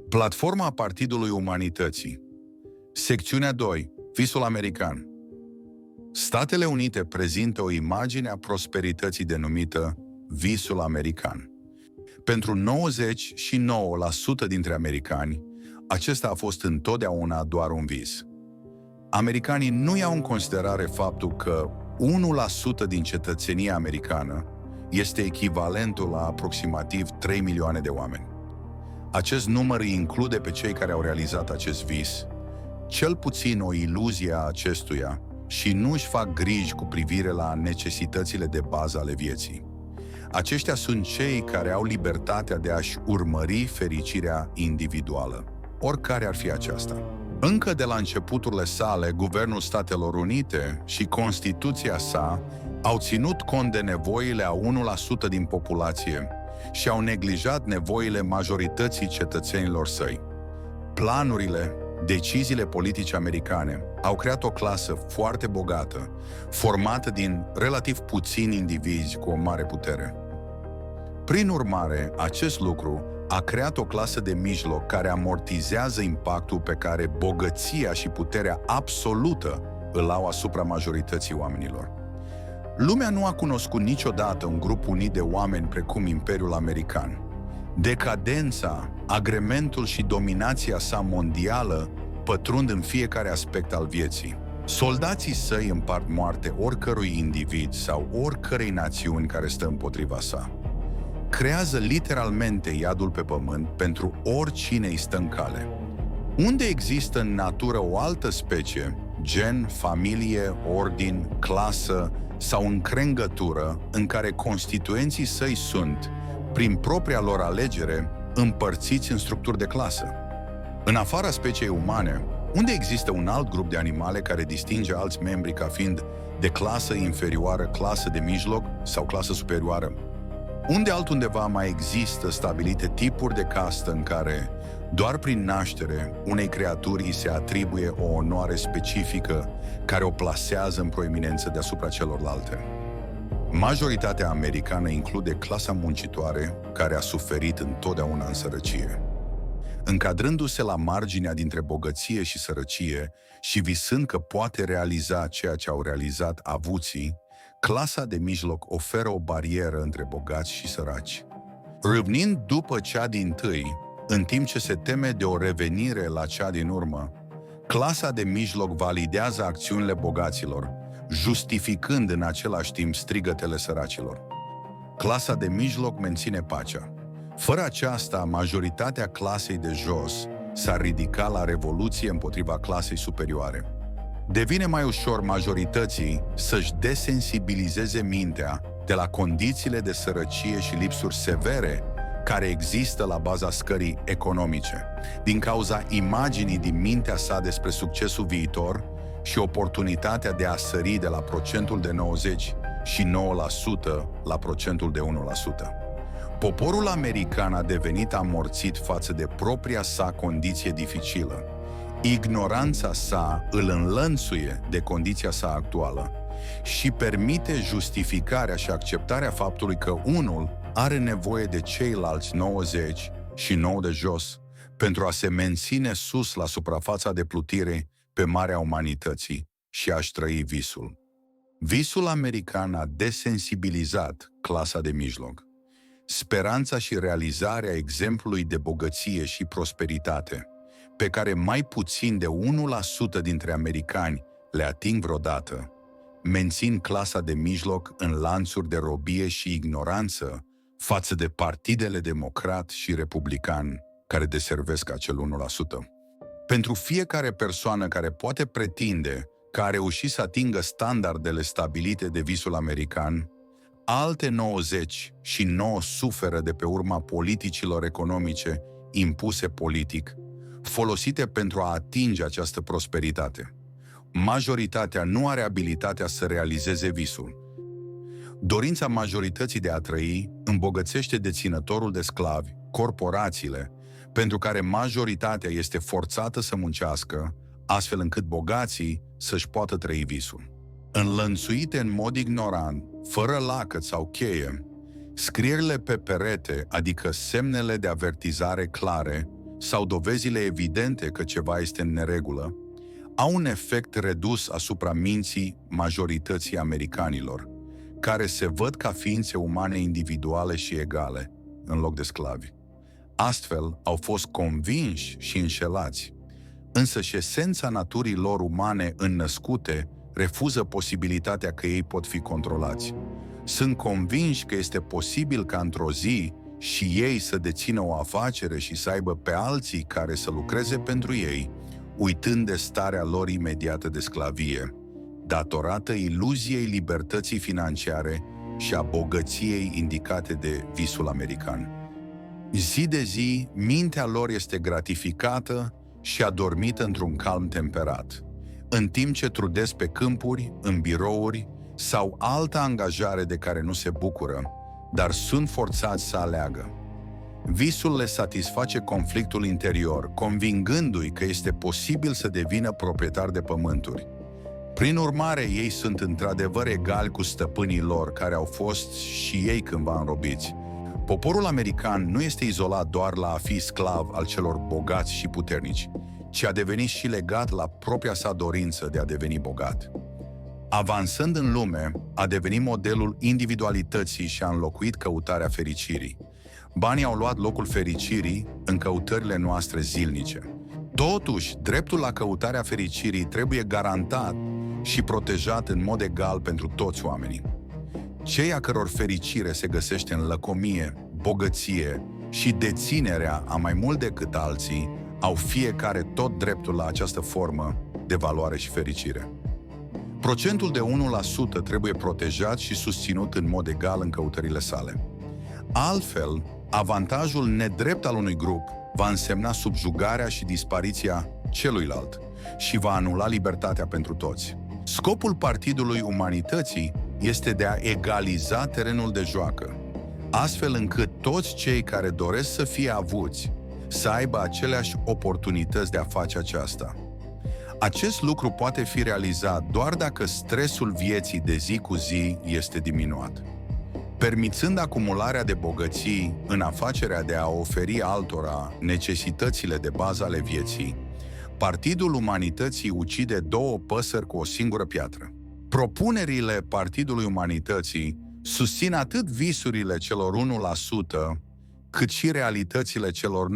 Platforma Partidului Umanității. Secțiunea 2. Visul american. Statele Unite prezintă o imagine a prosperității denumită visul american. Pentru 99% dintre americani, acesta a fost întotdeauna doar un vis. Americanii nu iau în considerare faptul că 1% din cetățenia americană este echivalentul la aproximativ 3 milioane de oameni. Acest număr îi include pe cei care au realizat acest vis, cel puțin o iluzie a acestuia, și nu își fac griji cu privire la necesitățile de bază ale vieții. Aceștia sunt cei care au libertatea de a-și urmări fericirea individuală, oricare ar fi aceasta. Încă de la începuturile sale, Guvernul Statelor Unite și Constituția sa au ținut cont de nevoile a 1% din populație și au neglijat nevoile majorității cetățenilor săi. Planurile, deciziile politice americane au creat o clasă foarte bogată, formată din relativ puțini indivizi cu o mare putere. Prin urmare, acest lucru a creat o clasă de mijloc care amortizează impactul pe care bogăția și puterea absolută îl au asupra majorității oamenilor. Lumea nu a cunoscut niciodată un grup unit de oameni precum Imperiul American. Decadența, agrementul și dominația sa mondială pătrund în fiecare aspect al vieții. Soldații săi împart moarte oricărui individ sau oricărei națiuni care stă împotriva sa. Creează literalmente iadul pe pământ pentru oricine îi stă în cale. Unde există în natură o altă specie, gen, familie, ordin, clasă sau încrengătură în care constituenții săi sunt, prin propria lor alegere, împărțiți în structuri de clasă. În afara speciei umane, unde există un alt grup de animale care distinge alți membri ca fiind de clasă inferioară, clasă de mijloc sau clasă superioară? Unde altundeva mai există stabilite tipuri de castă în care, doar prin naștere, unei creaturi îi se atribuie o onoare specifică care o plasează în proeminență deasupra celorlalte? Majoritatea americană include clasa muncitoare care a suferit întotdeauna în sărăcie. Încadrându-se la marginea dintre bogăție și sărăcie și visând că poate realiza ceea ce au realizat avuții, clasa de mijloc oferă o barieră între bogați și săraci. Râvnind după cea dintâi, în timp ce se teme de o revenire la cea din urmă, clasa de mijloc validează acțiunile bogaților, justificând în același timp strigătele săracilor. Clasa de mijloc menține pacea. Fără aceasta, majoritatea clasei de jos s-ar ridica la revoluție împotriva clasei superioare. Devine mai ușor majorității să-și desensibilizeze mintea de la condițiile de sărăcie și lipsuri severe care există la baza scării economice, din cauza imaginii din mintea sa despre succesul viitor și oportunitatea de a sări de la procentul de 90 și 9% la procentul de 1%. Poporul american a devenit amorțit față de propria sa condiție dificilă. Ignoranța sa îl înlănțuie de condiția sa actuală și permite justificarea și acceptarea faptului că unul are nevoie de ceilalți 90 și 9 de jos pentru a se menține sus la suprafața de plutire pe marea umanității și a-și trăi visul. Visul american a desensibilizat clasa de mijloc. Speranța și realizarea exemplului de bogăție și prosperitate, pe care mai puțin de 1% dintre americani le ating vreodată, mențin clasa de mijloc în lanțuri de robie și ignoranță față de partidele democrat și republican care deservesc acel 1%. Pentru fiecare persoană care poate pretinde că a reușit să atingă standardele stabilite de visul american, alte 99 suferă de pe urma politicilor economice impuse politic, folosite pentru a atinge această prosperitate. Majoritatea nu are abilitatea să realizeze visul. Dorința majorității de a trăi îmbogățește deținătorul de sclavi, corporațiile, pentru care majoritatea este forțată să muncească, astfel încât bogații să-și poată trăi visul. Înlănțuite în mod ignorant, fără lacăt sau cheie, scrierile pe perete, adică semnele de avertizare clare, sau dovezile evidente că ceva este în neregulă au un efect redus asupra minții majorității americanilor, care se văd ca ființe umane individuale și egale, în loc de sclavi. Astfel, au fost convinși și înșelați. Însă și esența naturii lor umane înnăscute refuză posibilitatea că ei pot fi controlați. Sunt convinși că este posibil ca într-o zi și ei să dețină o afacere și să aibă pe alții care să lucreze pentru ei, uitând de starea lor imediată de sclavie, datorată iluziei libertății financiare și a bogăției indicate de visul american. Zi de zi, mintea lor este gratificată și adormită într-un calm temperat, în timp ce trudesc pe câmpuri, în birouri sau altă angajare de care nu se bucură, dar sunt forțați să aleagă. Visul le satisface conflictul interior, convingându-i că este posibil să devină proprietari de pământuri. Prin urmare, ei sunt într-adevăr egali cu stăpânii lor, care au fost și ei cândva înrobiți. Poporul american nu este izolat doar la a fi sclav al celor bogați și puternici, ci a devenit și legat la propria sa dorință de a deveni bogat. Avansând în lume, a devenit modelul individualității și a înlocuit căutarea fericirii. Banii au luat locul fericirii în căutările noastre zilnice. Totuși, dreptul la căutarea fericirii trebuie garantat și protejat în mod egal pentru toți oamenii. Cei a căror fericire se găsește în lăcomie, bogăție și deținerea a mai mult decât alții, au fiecare tot dreptul la această formă de valoare și fericire. Procentul de 1% trebuie protejat și susținut în mod egal în căutările sale. Altfel, avantajul nedrept al unui grup va însemna subjugarea și dispariția celuilalt și va anula libertatea pentru toți. Scopul Partidului Umanității este de a egaliza terenul de joacă, astfel încât toți cei care doresc să fie avuți să aibă aceleași oportunități de a face aceasta. Acest lucru poate fi realizat doar dacă stresul vieții de zi cu zi este diminuat. Permițând acumularea de bogății în afacerea de a oferi altora necesitățile de bază ale vieții, Partidul Umanității ucide două păsări cu o singură piatră. Propunerile Partidului Umanității susțin atât visurile celor 1%, cât și realitățile celor 99%.